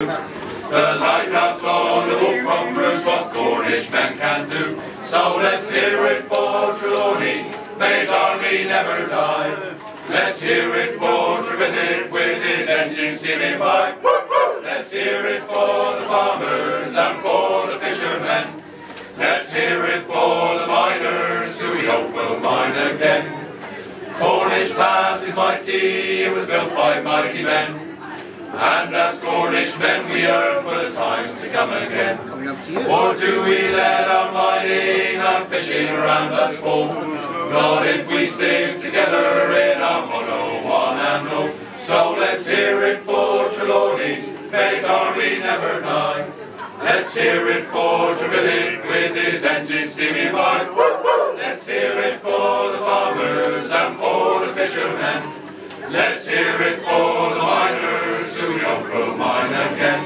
The lighthouse on the wolf from Bruce, what Cornish men can do. So let's hear it for Trelawney, may his army never die. Let's hear it for Trevithick with his engines steaming by. Let's hear it for the farmers and for the fishermen. Let's hear it for the miners who we hope will mine again. Cornish Pass is mighty, it was built by mighty men. And as Cornish men we yearn for the times to come again. Or do we let our mining and fishing around us fall? Not if we stick together in our motto, one and no. So let's hear it for Trelawney, may his army never die. Let's hear it for Trevithick with his engines steaming by. Let's hear it for the farmers and for the fishermen. Let's hear it for the miners who we hope will mine again.